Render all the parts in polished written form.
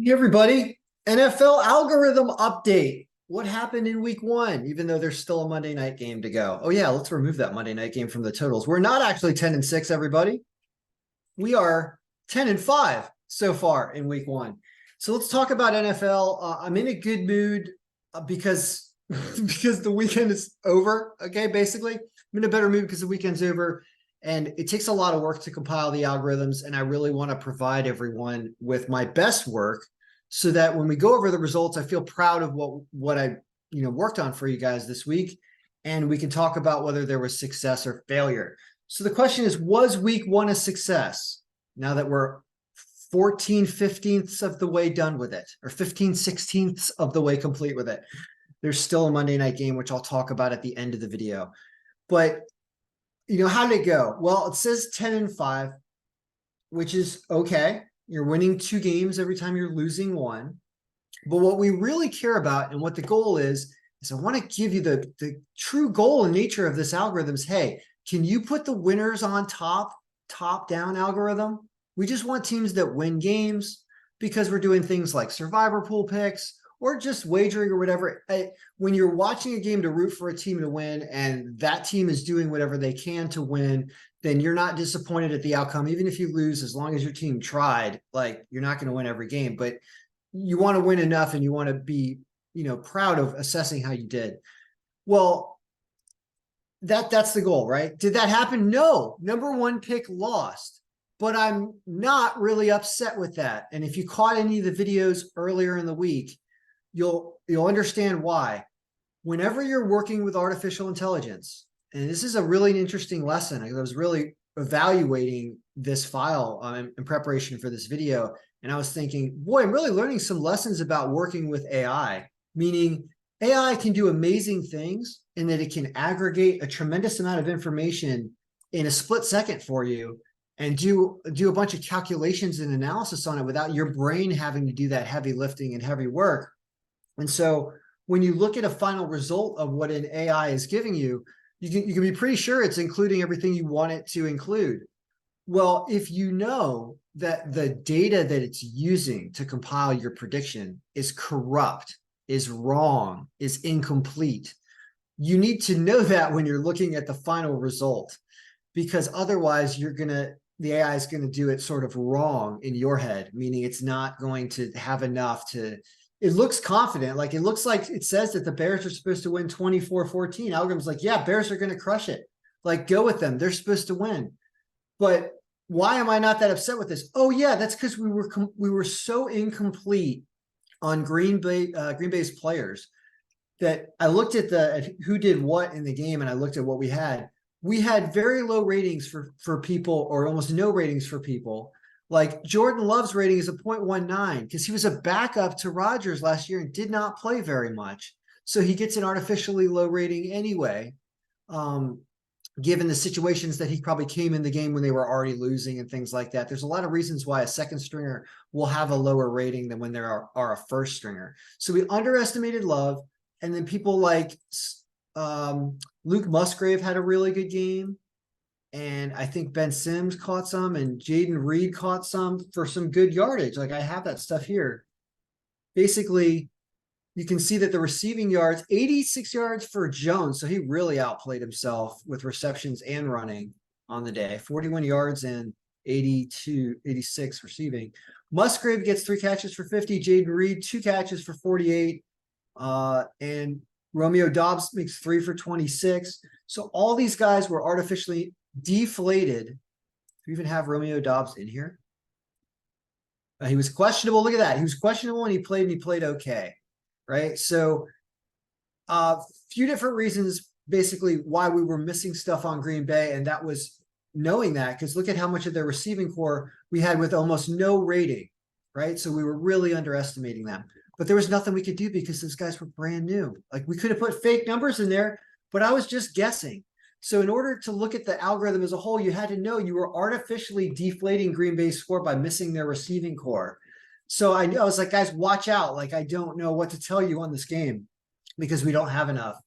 Hey everybody, NFL algorithm update. What happened in week one, even though there's still a Monday night game to go? Oh, yeah, let's remove that Monday night game from the totals. We're not actually 10-6, everybody. We are 10-5 so far in week one. So let's talk about NFL. I'm in a good mood because because the weekend is over. Okay, basically, I'm in a better mood because the weekend's over. And it takes a lot of work to compile the algorithms. And I really want to provide everyone with my best work so that when we go over the results, I feel proud of what I worked on for you guys this week. And we can talk about whether there was success or failure. So the question is, was week one a success? Now that we're 14/15ths of the way done with it, or 15/16ths of the way complete with it. There's still a Monday night game, which I'll talk about at the end of the video. But how did it go? Well, it says 10-5, which is okay. You're winning 2 games every time you're losing 1. But what we really care about and what the goal is I want to give you the true goal and nature of this algorithm is, hey, can you put the winners on top down algorithm? We just want teams that win games because we're doing things like survivor pool picks or just wagering or whatever. When you're watching a game to root for a team to win and that team is doing whatever they can to win, then you're not disappointed at the outcome. Even if you lose, as long as your team tried, like, you're not going to win every game, but you want to win enough and you want to be, proud of assessing how you did. Well, that's the goal, right? Did that happen? No. Number 1 pick lost, but I'm not really upset with that. And if you caught any of the videos earlier in the week, you'll understand why. Whenever you're working with artificial intelligence, and this is a really interesting lesson. I was really evaluating this file in preparation for this video, and I was thinking, boy, I'm really learning some lessons about working with AI, meaning AI can do amazing things in that it can aggregate a tremendous amount of information in a split second for you and do a bunch of calculations and analysis on it without your brain having to do that heavy lifting and heavy work. And so when you look at a final result of what an AI is giving you, you can be pretty sure it's including everything you want it to include. Well, if you know that the data that it's using to compile your prediction is corrupt, is wrong, is incomplete, you need to know that when you're looking at the final result, because otherwise the AI is going to do it sort of wrong in your head, meaning it's not going to have enough to. It looks confident, like it looks like it says that the Bears are supposed to win 24-14. Algorithm's like, yeah, Bears are going to crush it. Like, go with them. They're supposed to win. But why am I not that upset with this? Oh yeah, that's because we were so incomplete on Green Bay's players that I looked at who did what in the game, and I looked at what we had. We had very low ratings for people, or almost no ratings for people. Like Jordan Love's rating is a 0.19 because he was a backup to Rodgers last year and did not play very much. So he gets an artificially low rating anyway, given the situations that he probably came in the game when they were already losing and things like that. There's a lot of reasons why a second stringer will have a lower rating than when there are a first stringer. So we underestimated Love. And then people like Luke Musgrave had a really good game. And I think Ben Sims caught some, and Jaden Reed caught some for some good yardage. Like, I have that stuff here. Basically, you can see that the receiving yards, 86 yards for Jones. So he really outplayed himself with receptions and running on the day. 41 yards and 86 receiving. Musgrave gets 3 catches for 50. Jaden Reed, 2 catches for 48. And Romeo Doubs makes 3 for 26. So all these guys were artificially deflated. We even have Romeo Doubs in here. He was questionable. Look at that. He was questionable and he played okay. Right. So few different reasons basically why we were missing stuff on Green Bay. And that was knowing that, because look at how much of their receiving core we had with almost no rating. Right. So we were really underestimating them. But there was nothing we could do because those guys were brand new. Like, we could have put fake numbers in there, but I was just guessing. So in order to look at the algorithm as a whole, you had to know you were artificially deflating Green Bay's score by missing their receiving core. So I was like, guys, watch out. Like, I don't know what to tell you on this game because we don't have enough.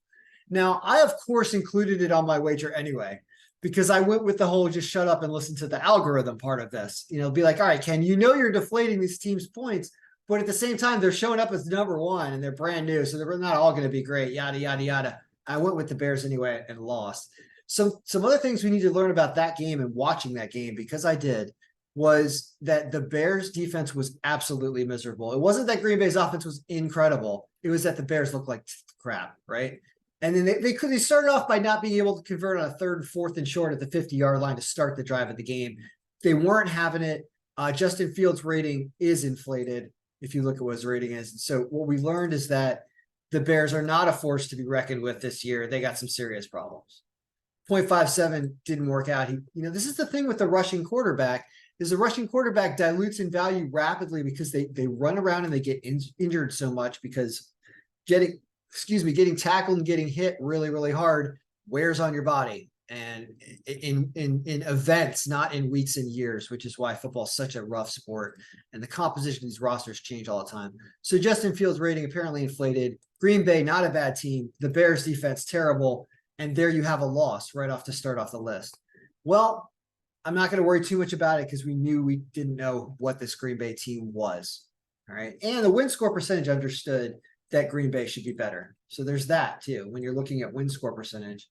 Now, I, of course, included it on my wager anyway, because I went with the whole just shut up and listen to the algorithm part of this. Be like, all right, Ken, you're deflating these teams' points, But at the same time, they're showing up as number one and they're brand new. So they're not all going to be great, yada, yada, yada. I went with the Bears anyway and lost. Some other things we need to learn about that game and watching that game, because I did, was that the Bears defense was absolutely miserable. It wasn't that Green Bay's offense was incredible. It was that the Bears looked like crap, right? And then they started off by not being able to convert on a 3rd and 4th and short at the 50-yard line to start the drive of the game. They weren't having it. Justin Fields' rating is inflated if you look at what his rating is. So what we learned is that the Bears are not a force to be reckoned with this year. They got some serious problems. 0.57 didn't work out. This is the thing with the rushing quarterback, is the rushing quarterback dilutes in value rapidly because they run around and they get injured so much, because getting tackled and getting hit really, really hard wears on your body, and in events, not in weeks and years, which is why football is such a rough sport and the composition of these rosters change all the time. So Justin Fields' rating apparently inflated. Green Bay, not a bad team. The Bears defense, terrible. And there you have a loss right off to start off the list. Well, I'm not going to worry too much about it because we didn't know what this Green Bay team was. All right. And the win score percentage understood that Green Bay should be better. So there's that too, when you're looking at win score percentage,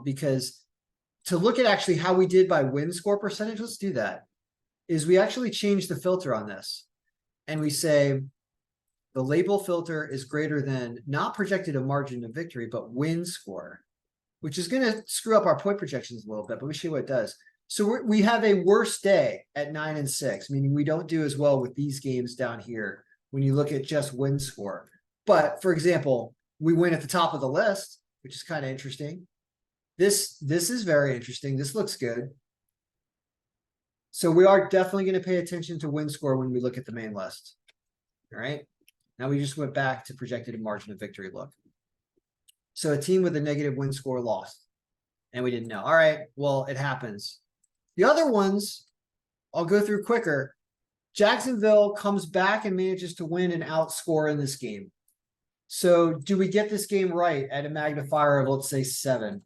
because to look at actually how we did by win score percentage, let's do that, is we actually change the filter on this. And we say the label filter is greater than not projected a margin of victory, but win score, which is going to screw up our point projections a little bit, but we see what it does. So we have a worse day at 9-6, meaning we don't do as well with these games down here when you look at just win score. But for example, we win at the top of the list, which is kind of interesting. This is very interesting. This looks good. So we are definitely going to pay attention to win score when we look at the main list. All right. Now we just went back to projected margin of victory look. So a team with a negative win score lost, and we didn't know. All right, well, it happens. The other ones, I'll go through quicker. Jacksonville comes back and manages to win and outscore in this game. So do we get this game right at a magnifier of, let's say, 7?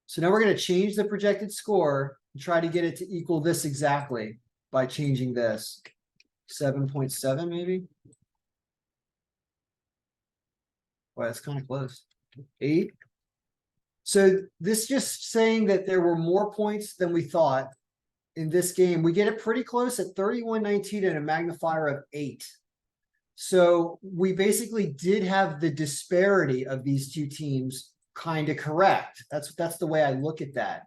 So now we're going to change the projected score and try to get it to equal this exactly by changing this. 7.7 maybe? Well, that's kind of close. 8. So this just saying that there were more points than we thought in this game. We get it pretty close at 31-19 and a magnifier of 8. So we basically did have the disparity of these two teams kind of correct. That's the way I look at that.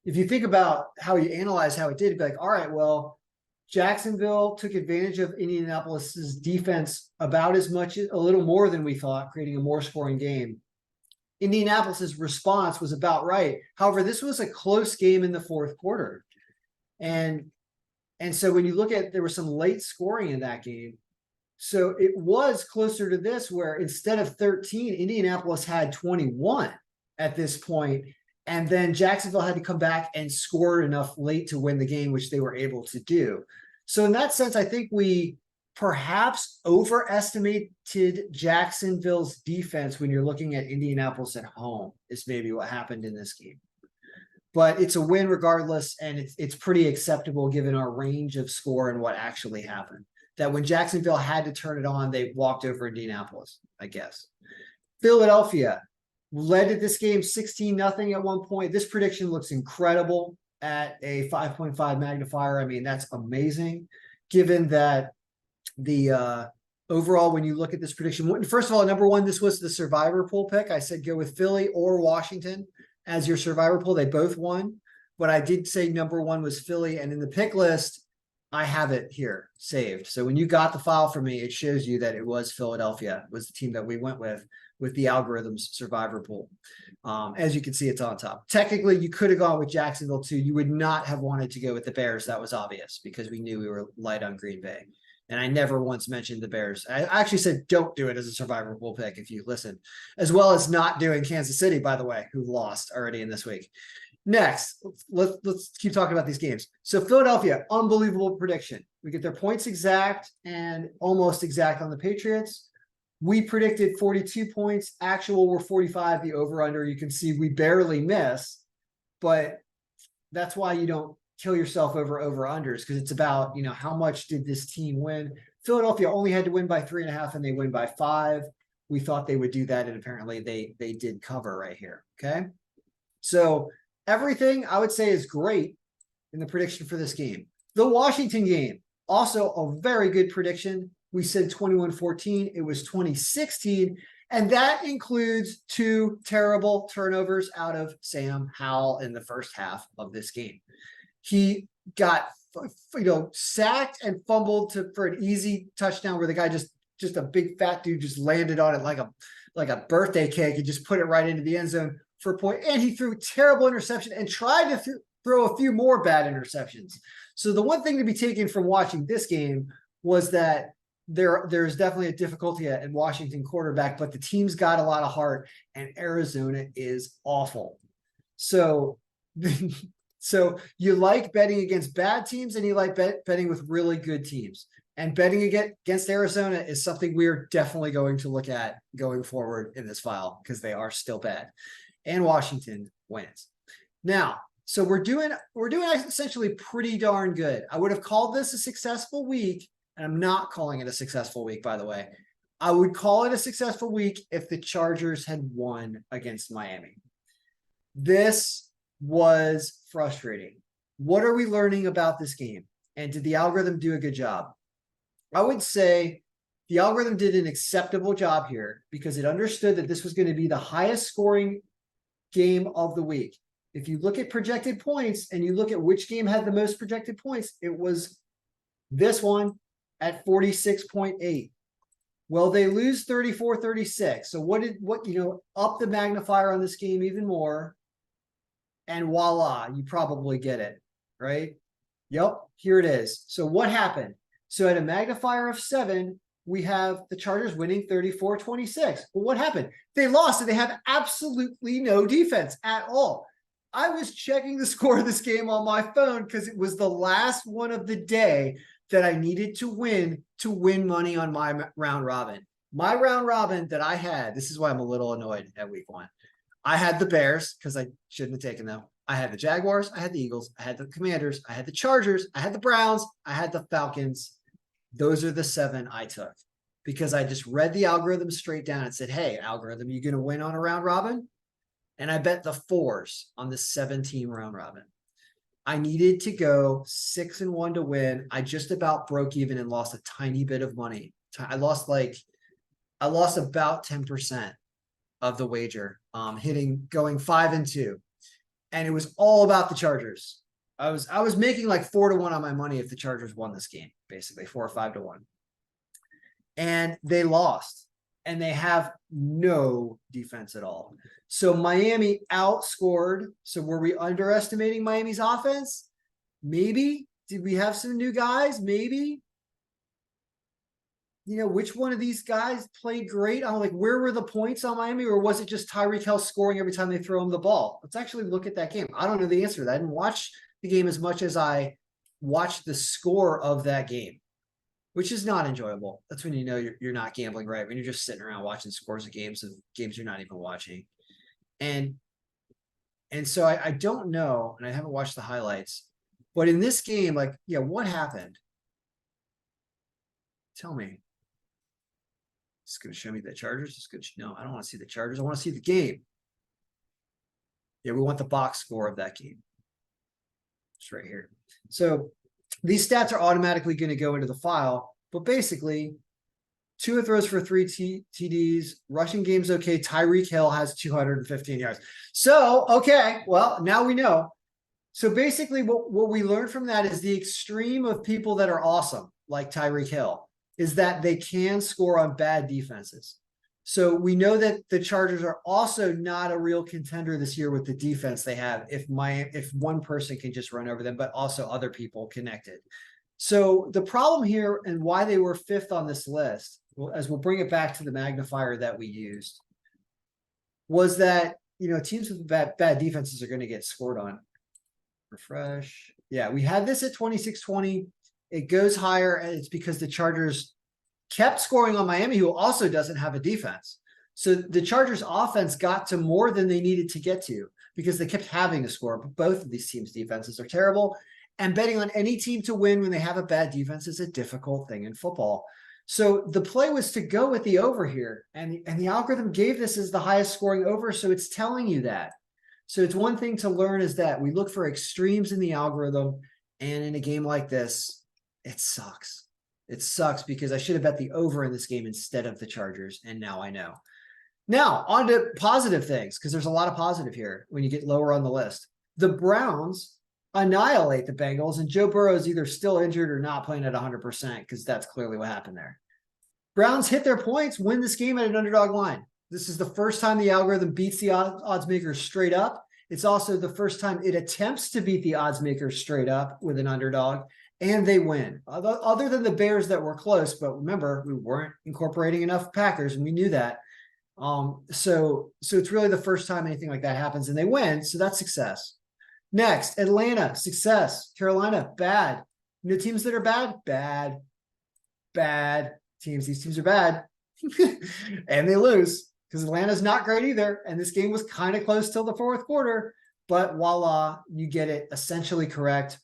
If you think about how you analyze how it did, it'd be like, all right, well, Jacksonville took advantage of Indianapolis's defense about as much, a little more than we thought, creating a more scoring game. Indianapolis's response was about right. However, this was a close game in the 4th quarter. And so when you look at, there was some late scoring in that game. So it was closer to this, where instead of 13, Indianapolis had 21 at this point. And then Jacksonville had to come back and score enough late to win the game, which they were able to do. So in that sense, I think we perhaps overestimated Jacksonville's defense when you're looking at Indianapolis at home, is maybe what happened in this game. But it's a win regardless, and it's pretty acceptable given our range of score and what actually happened. That when Jacksonville had to turn it on, they walked over Indianapolis, I guess. Philadelphia led at this game 16-0 at one point. This prediction looks incredible at a 5.5 magnifier. I mean, that's amazing, given that the overall, when you look at this prediction, first of all, number one, this was the survivor pool pick. I said go with Philly or Washington as your survivor pool. They both won, but I did say number one was Philly. And in the pick list, I have it here saved. So when you got the file from me, it shows you that it was Philadelphia, was the team that we went with the algorithm's survivor pool. As you can see, it's on top. Technically, you could have gone with Jacksonville too. You would not have wanted to go with the Bears. That was obvious because we knew we were light on Green Bay. And I never once mentioned the Bears. I actually said, don't do it as a survivor pool pick if you listen, as well as not doing Kansas City, by the way, who lost already in this week. Next, let's keep talking about these games. So Philadelphia, unbelievable prediction. We get their points exact and almost exact on the Patriots. We predicted 42 points. Actual were 45, the over-under. You can see we barely miss, but that's why you don't kill yourself over unders because it's about, how much did this team win? Philadelphia only had to win by 3.5 and they win by 5. We thought they would do that, and apparently they did cover right here. Okay. So everything I would say is great in the prediction for this game. The Washington game, also a very good prediction. We said 21-14. It was 20-16. And that includes 2 terrible turnovers out of Sam Howell in the first half of this game. He got, sacked and fumbled for an easy touchdown where the guy just a big fat dude just landed on it like a birthday cake and just put it right into the end zone for a point. And he threw terrible interception and tried to throw a few more bad interceptions. So the one thing to be taken from watching this game was that there's definitely a difficulty at Washington quarterback, but the team's got a lot of heart, and Arizona is awful. So, so you like betting against bad teams, and you like betting with really good teams. And betting against Arizona is something we're definitely going to look at going forward in this file because they are still bad. And Washington wins. Now, so we're doing essentially pretty darn good. I would have called this a successful week, and I'm not calling it a successful week, by the way. I would call it a successful week if the Chargers had won against Miami. This was frustrating. What are we learning about this game? And did the algorithm do a good job? I would say the algorithm did an acceptable job here because it understood that this was going to be the highest scoring game of the week. If you look at projected points and you look at which game had the most projected points, it was this one at 46.8. Well, they lose 34-36. So up the magnifier on this game even more. And voila, you probably get it, right? Yep, here it is. So what happened? So at a magnifier of 7, we have the Chargers winning 34-26. Well, what happened? They lost, and they have absolutely no defense at all. I was checking the score of this game on my phone because it was the last one of the day that I needed to win money on my round robin. My round robin that I had, this is why I'm a little annoyed at week 1. I had the Bears because I shouldn't have taken them. I had the Jaguars, I had the Eagles, I had the Commanders, I had the Chargers, I had the Browns, I had the Falcons. Those are the 7 I took because I just read the algorithm straight down and said, hey, algorithm, you going to win on a round robin? And I bet the 4s on the 7-team round robin. I needed to go 6-1 to win. I just about broke even and lost a tiny bit of money. I lost about 10% of the wager, going 5-2. And it was all about the Chargers. I was making like 4-1 on my money if the Chargers won this game, basically 4 or 5-1. And they lost, and they have no defense at all. So Miami outscored. So were we underestimating Miami's offense? Maybe. Did we have some new guys? Maybe. Which one of these guys played great? I'm like, where were the points on Miami? Or was it just Tyreek Hill scoring every time they throw him the ball? Let's actually look at that game. I don't know the answer to that. I didn't watch the game as much as I watched the score of that game, which is not enjoyable. That's when you're not gambling right, when you're just sitting around watching scores of games you're not even watching. And so I don't know, and I haven't watched the highlights, but in this game, what happened? Tell me. It's going to show me the Chargers. No, I don't want to see the Chargers. I want to see the game. Yeah, we want the box score of that game. It's right here. So these stats are automatically going to go into the file, but basically, Tua throws for 3 TDs. Rushing game's okay. Tyreek Hill has 215 yards. So, okay, well, now we know. So basically, what we learned from that is the extreme of people that are awesome, like Tyreek Hill, is that they can score on bad defenses. So we know that the Chargers are also not a real contender this year with the defense they have if one person can just run over them, but also other people connected. So the problem here and why they were 5th on this list, as we'll bring it back to the magnifier that we used, was that, teams with bad defenses are going to get scored on. Refresh. Yeah, we had this at 26-20. It goes higher, and it's because the Chargers kept scoring on Miami, who also doesn't have a defense. So the Chargers offense got to more than they needed to get to because they kept having to score. But both of these teams' defenses are terrible. And betting on any team to win when they have a bad defense is a difficult thing in football. So the play was to go with the over here. And the algorithm gave this as the highest scoring over. So it's telling you that. So it's one thing to learn is that we look for extremes in the algorithm. And in a game like this, it sucks. It sucks because I should have bet the over in this game instead of the Chargers. And now I know. Now, on to positive things, because there's a lot of positive here when you get lower on the list. The Browns annihilate the Bengals, and Joe Burrow is either still injured or not playing at 100%, because that's clearly what happened there. Browns hit their points, win this game at an underdog line. This is the first time the algorithm beats the odds makers straight up. It's also the first time it attempts to beat the odds makers straight up with an underdog, and they win. Other than the Bears that were close, but remember, we weren't incorporating enough Packers, and we knew that. So it's really the first time anything like that happens, and they win, so that's success. Next, Atlanta, success. Carolina, bad. You know, teams that are bad teams. These teams are bad. And they lose because Atlanta's not great either. And this game was kind of close till the fourth quarter, but voila, you get it essentially correct.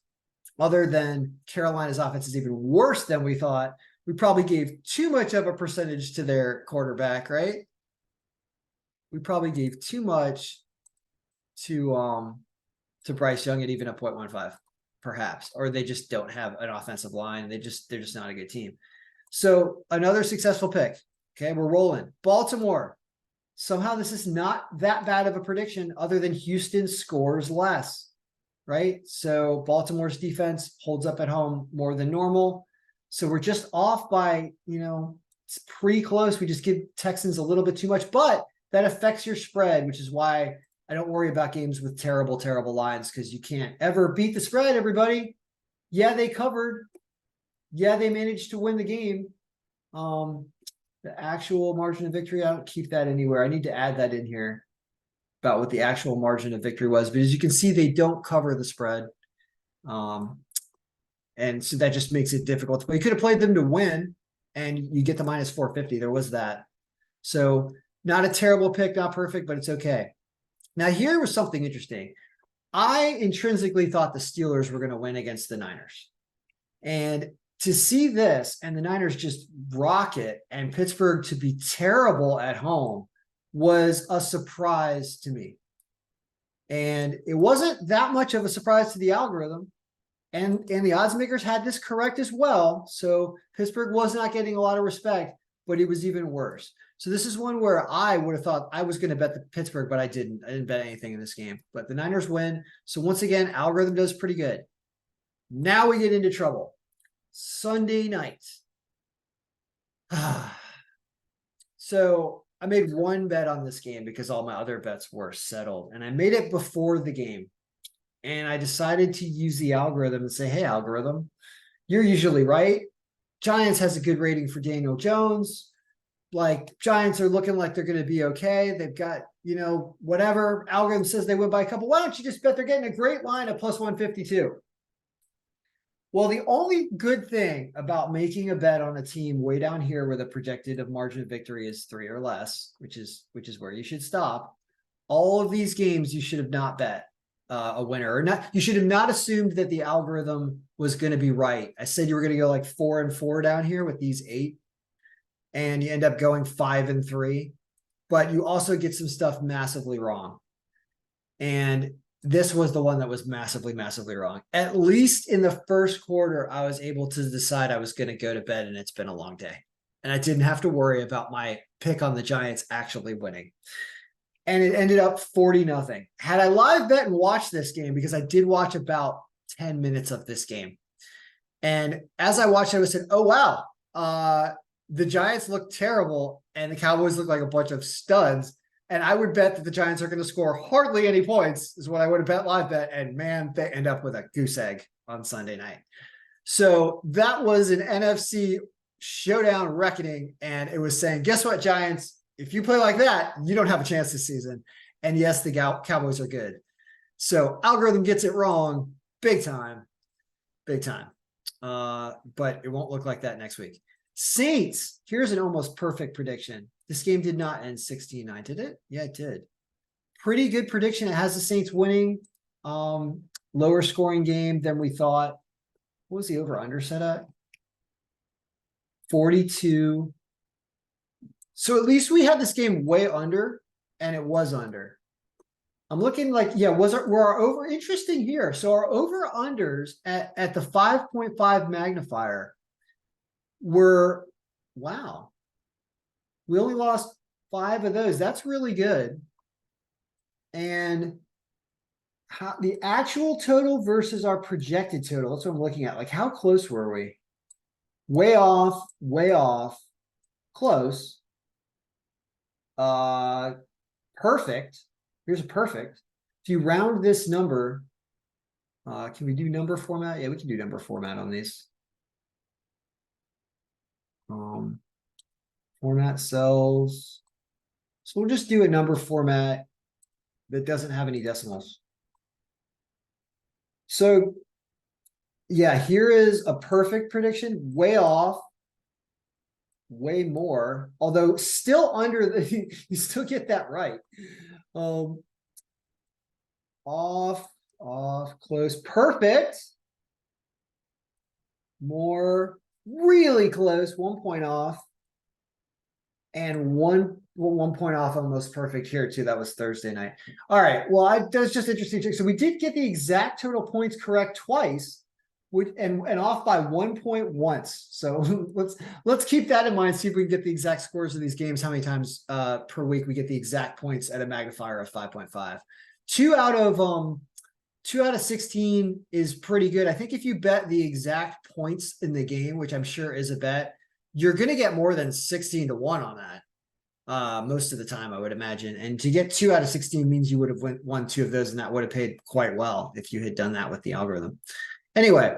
Other than Carolina's offense is even worse than we thought. We probably gave too much of a percentage to their quarterback, right? We probably gave too much to Bryce Young at even a 0.15, perhaps, or they just don't have an offensive line. They're just not a good team. So another successful pick. Okay, we're rolling. Baltimore. Somehow this is not that bad of a prediction other than Houston scores less, right? So Baltimore's defense holds up at home more than normal. So we're just off by, it's pretty close. We just give Texans a little bit too much, but that affects your spread, which is why I don't worry about games with terrible, terrible lines, because you can't ever beat the spread, everybody. Yeah, they covered. Yeah, they managed to win the game. The actual margin of victory, I don't keep that anywhere. I need to add that in here about what the actual margin of victory was. But as you can see, they don't cover the spread. And so that just makes it difficult. But you could have played them to win, and you get the minus 450. There was that. So not a terrible pick, not perfect, but it's okay. Now, here was something interesting. I intrinsically thought the Steelers were going to win against the Niners. And to see this and the Niners just rocket and Pittsburgh to be terrible at home was a surprise to me. And it wasn't that much of a surprise to the algorithm. And the odds makers had this correct as well. So Pittsburgh was not getting a lot of respect, but it was even worse. So this is one where I would have thought I was going to bet the Pittsburgh, but I didn't. I didn't bet anything in this game. But the Niners win. So once again, algorithm does pretty good. Now we get into trouble. Sunday night. So I made one bet on this game because all my other bets were settled. And I made it before the game. And I decided to use the algorithm and say, hey, algorithm, you're usually right. Giants has a good rating for Daniel Jones. Like, Giants are looking like they're going to be okay. They've got, whatever. Algorithm says they win by a couple. Why don't you just bet they're getting a great line at plus 152? Well, the only good thing about making a bet on a team way down here where the projected of margin of victory is 3 or less, which is where you should stop. All of these games you should have not bet a winner, or not. You should have not assumed that the algorithm was going to be right. I said you were going to go like 4-4 down here with these 8. And you end up going 5-3, but you also get some stuff massively wrong. And this was the one that was massively, massively wrong. At least in the first quarter, I was able to decide I was going to go to bed, and it's been a long day. And I didn't have to worry about my pick on the Giants actually winning. And it ended up 40-0. Had I live bet and watched this game, because I did watch about 10 minutes of this game. And as I watched, I was saying, oh, wow, the Giants look terrible and the Cowboys look like a bunch of studs. And I would bet that the Giants are going to score hardly any points is what I would have bet live bet. And man, they end up with a goose egg on Sunday night. So that was an NFC showdown reckoning. And it was saying, guess what, Giants, if you play like that, you don't have a chance this season. And yes, the Cowboys are good. So algorithm gets it wrong big time, but it won't look like that next week. Saints, here's an almost perfect prediction. This game did not end 16-9, did it? Yeah, it did. Pretty good prediction. It has the Saints winning. lower scoring game than we thought. What was the over under set at? 42. So at least we had this game way under, and it was under. I'm looking like, yeah, were our over interesting here? So our over unders at the 5.5 magnifier were, wow. We only lost 5 of those. That's really good. And how the actual total versus our projected total, that's what I'm looking at. Like, how close were we? Way off, close. Perfect. Here's a perfect. If you round this number, can we do number format? Yeah, we can do number format on these. Format cells. So we'll just do a number format that doesn't have any decimals. So yeah, here is a perfect prediction, way off, way more, although still under the, you still get that right. Off, close, perfect. More, really close, 1 point off. And one point off, almost perfect here too. That was Thursday night. All right. Well, that's just interesting. So we did get the exact total points correct twice, and off by 1 point once. So let's keep that in mind. See if we can get the exact scores of these games. How many times per week we get the exact points at a magnifier of 5.5. 2 out of 16 is pretty good. I think if you bet the exact points in the game, which I'm sure is a bet, you're going to get more than 16 to 1 on that most of the time, I would imagine. And to get 2 out of 16 means you would have won 2 of those, and that would have paid quite well if you had done that with the algorithm. Anyway,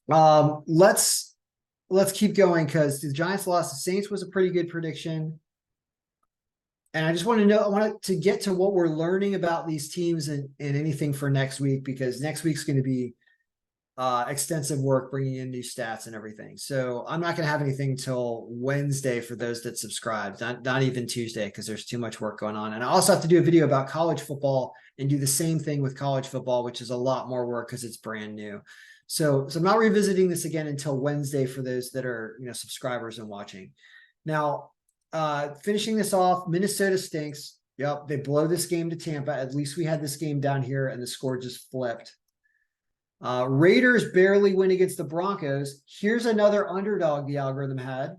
let's keep going, because the Giants lost. The Saints was a pretty good prediction. And I just want to know, I wanted to get to what we're learning about these teams and anything for next week, because next week's going to be extensive work bringing in new stats and everything. So I'm not going to have anything till Wednesday for those that subscribe, not even Tuesday, because there's too much work going on. And I also have to do a video about college football and do the same thing with college football, which is a lot more work because it's brand new. So I'm not revisiting this again until Wednesday for those that are, subscribers and watching. Now, finishing this off, Minnesota stinks. Yep, they blow this game to Tampa. At least we had this game down here and the score just flipped. Raiders barely win against the Broncos. Here's another underdog the algorithm had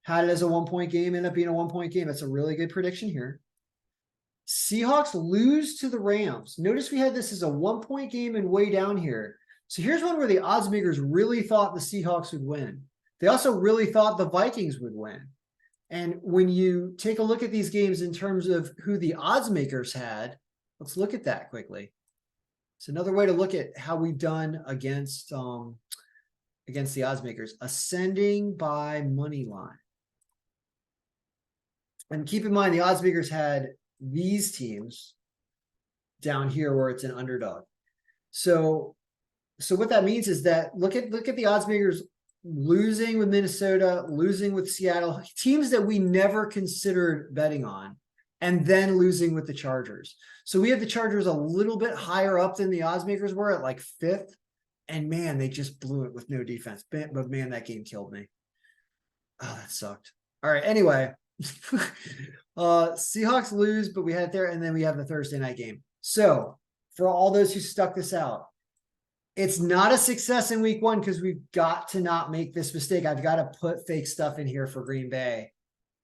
it as a 1 point game, ended up being a 1 point game. That's a really good prediction here. Seahawks lose to the Rams. Notice we had this as a 1 point game and way down here. So here's one where the odds makers really thought the Seahawks would win. They also really thought the Vikings would win. And when you take a look at these games in terms of who the odds makers had, let's look at that quickly. It's another way to look at how we've done against the odds makers. Ascending by money line. And keep in mind, the odds makers had these teams down here where it's an underdog. So what that means is that look at the odds makers losing with Minnesota, losing with Seattle, teams that we never considered betting on, and then losing with the Chargers. So we had the Chargers a little bit higher up than the odds makers were at like 5th. And man, they just blew it with no defense. But man, that game killed me. Oh, that sucked. All right. Anyway, Seahawks lose, but we had it there. And then we have the Thursday night game. So for all those who stuck this out, it's not a success in week 1 because we've got to not make this mistake. I've got to put fake stuff in here for Green Bay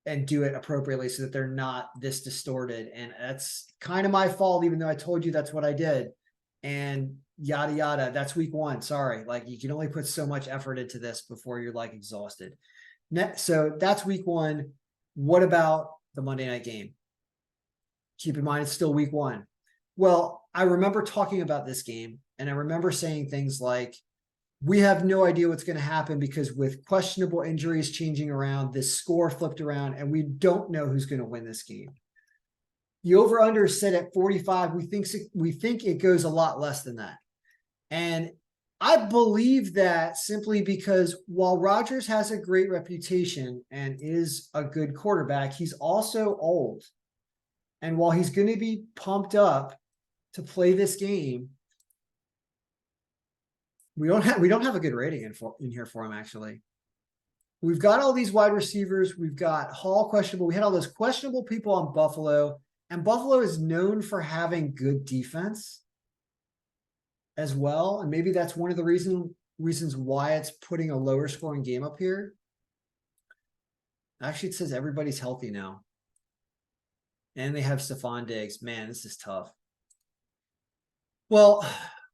and do it appropriately so that they're not this distorted. And that's kind of my fault, even though I told you that's what I did. And yada, yada. That's week 1. Sorry. Like, you can only put so much effort into this before you're like exhausted. So that's week 1. What about the Monday night game? Keep in mind, it's still week 1. Well, I remember talking about this game, and I remember saying things like, we have no idea what's going to happen because with questionable injuries changing around, this score flipped around, and we don't know who's going to win this game. The over-under is set at 45. We think it goes a lot less than that. And I believe that simply because while Rodgers has a great reputation and is a good quarterback, he's also old. And while he's going to be pumped up to play this game, We don't have a good rating in here for him, actually. We've got all these wide receivers. We've got Hall questionable. We had all those questionable people on Buffalo, and Buffalo is known for having good defense as well. And maybe that's one of the reasons why it's putting a lower scoring game up here. Actually, it says everybody's healthy now. And they have Stephon Diggs. Man, this is tough. Well,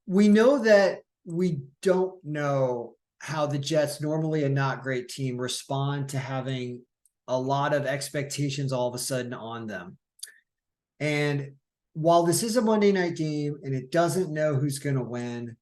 we know that we don't know how the Jets, normally a not great team, respond to having a lot of expectations all of a sudden on them. And while this is a Monday night game and it doesn't know who's going to win,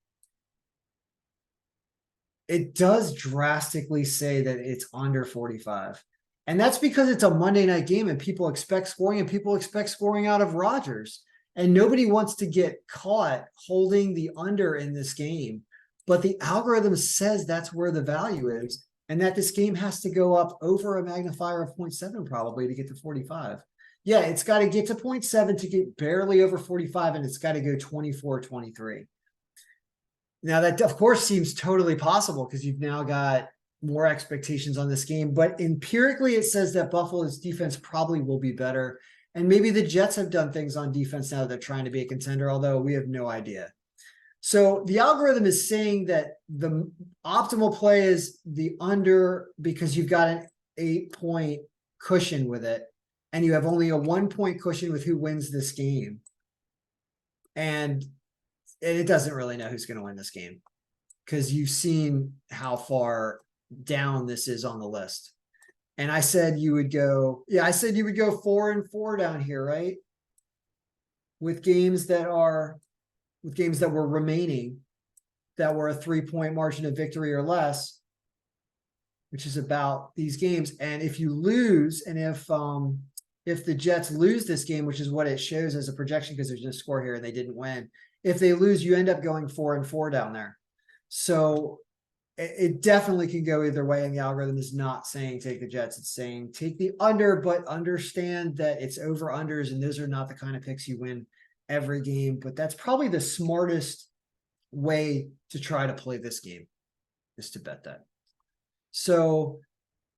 it does drastically say that it's under 45. And that's because it's a Monday night game and people expect scoring, and people expect scoring out of Rodgers. And nobody wants to get caught holding the under in this game. But the algorithm says that's where the value is, and that this game has to go up over a magnifier of 0.7 probably to get to 45. Yeah, it's got to get to 0.7 to get barely over 45, and it's got to go 24-23. Now, that, of course, seems totally possible because you've now got more expectations on this game. But empirically, it says that Buffalo's defense probably will be better. And maybe the Jets have done things on defense now that they're trying to be a contender, although we have no idea. So the algorithm is saying that the optimal play is the under because you've got an 8-point cushion with it, and you have only a 1-point cushion with who wins this game. And it doesn't really know who's going to win this game because you've seen how far down this is on the list. And I said you would go, I said you would go 4-4 down here, right? With games that were remaining that were a 3-point margin of victory or less, which is about these games. And if you lose, and if the Jets lose this game, which is what it shows as a projection because there's no score here and they didn't win, if they lose, you end up going 4-4 down there. So it definitely can go either way, and the algorithm is not saying take the Jets. It's saying take the under, but understand that it's over unders, and those are not the kind of picks you win every game. But that's probably the smartest way to try to play this game, is to bet that. So,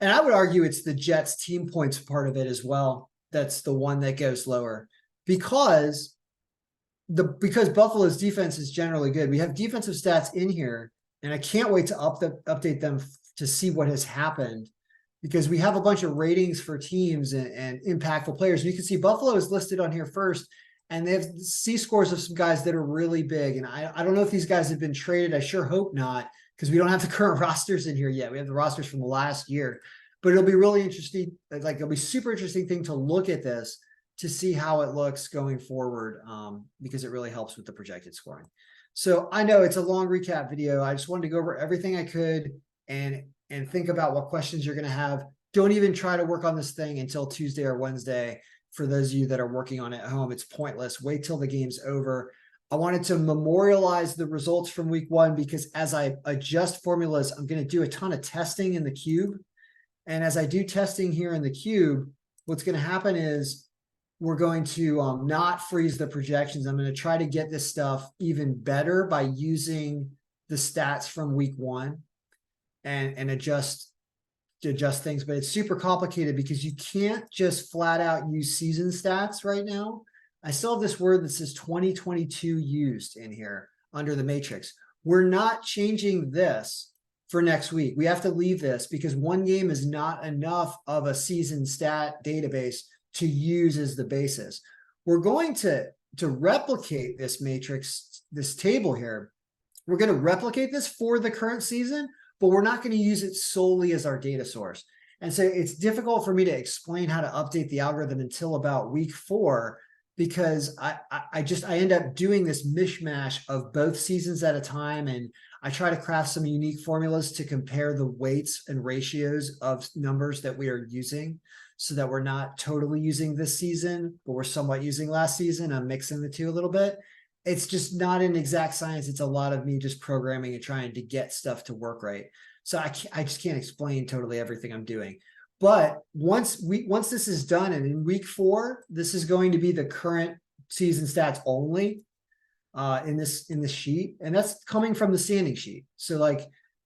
and I would argue it's the Jets team points part of it as well. That's the one that goes lower because Buffalo's defense is generally good. We have defensive stats in here, and I can't wait to update them to see what has happened, because we have a bunch of ratings for teams and impactful players. And you can see Buffalo is listed on here first, and they have C-scores of some guys that are really big. And I don't know if these guys have been traded. I sure hope not, because we don't have the current rosters in here yet. We have the rosters from the last year. But it'll be really interesting. Like, it'll be super interesting thing to look at this to see how it looks going forward, because it really helps with the projected scoring. So I know it's a long recap video. I just wanted to go over everything I could and think about what questions you're going to have. Don't even try to work on this thing until Tuesday or Wednesday. For those of you that are working on it at home, it's pointless. Wait till the game's over. I wanted to memorialize the results from week 1, because as I adjust formulas, I'm going to do a ton of testing in the cube. And as I do testing here in the cube, what's going to happen is we're going to not freeze the projections. I'm going to try to get this stuff even better by using the stats from week 1 and adjust things. But it's super complicated because you can't just flat out use season stats right now. I still have this word that says 2022 used in here under the matrix. We're not changing this for next week. We have to leave this because one game is not enough of a season stat database to use as the basis. We're going to replicate this matrix, this table here. We're going to replicate this for the current season, but we're not going to use it solely as our data source. And so it's difficult for me to explain how to update the algorithm until about week 4, because I end up doing this mishmash of both seasons at a time. And I try to craft some unique formulas to compare the weights and ratios of numbers that we are using, so that we're not totally using this season, but we're somewhat using last season. I'm mixing the two a little bit. It's just not an exact science. It's a lot of me just programming and trying to get stuff to work right. So I just can't explain totally everything I'm doing. But once this is done, and in week 4, this is going to be the current season stats only. in this sheet, and that's coming from the standing sheet. So like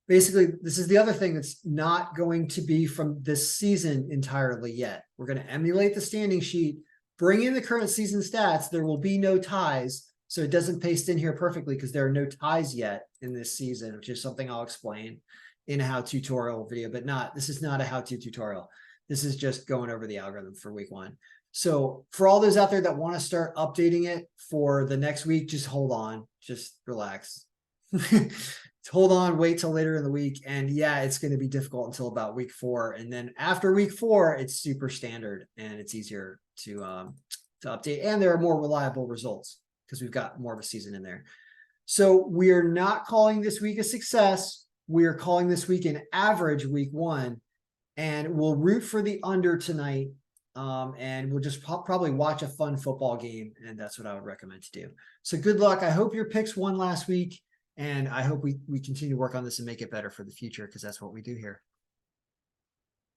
basically this is the other thing that's not going to be from this season entirely yet. We're going to emulate the standing sheet, bring in the current season stats. There will be no ties, so it doesn't paste in here perfectly because there are no ties yet in this season, which is something I'll explain in a how tutorial video, but this is not a how-to tutorial. This is just going over the algorithm for week 1. So for all those out there that want to start updating it for the next week, just hold on, just relax. Hold on, wait till later in the week. And yeah, it's going to be difficult until about week 4. And then after week 4, it's super standard and it's easier to update. And there are more reliable results because we've got more of a season in there. So we are not calling this week a success. We are calling this week an average week 1, and we'll root for the under tonight. And we'll just probably watch a fun football game. And that's what I would recommend to do. So good luck. I hope your picks won last week. And I hope we continue to work on this and make it better for the future, because that's what we do here.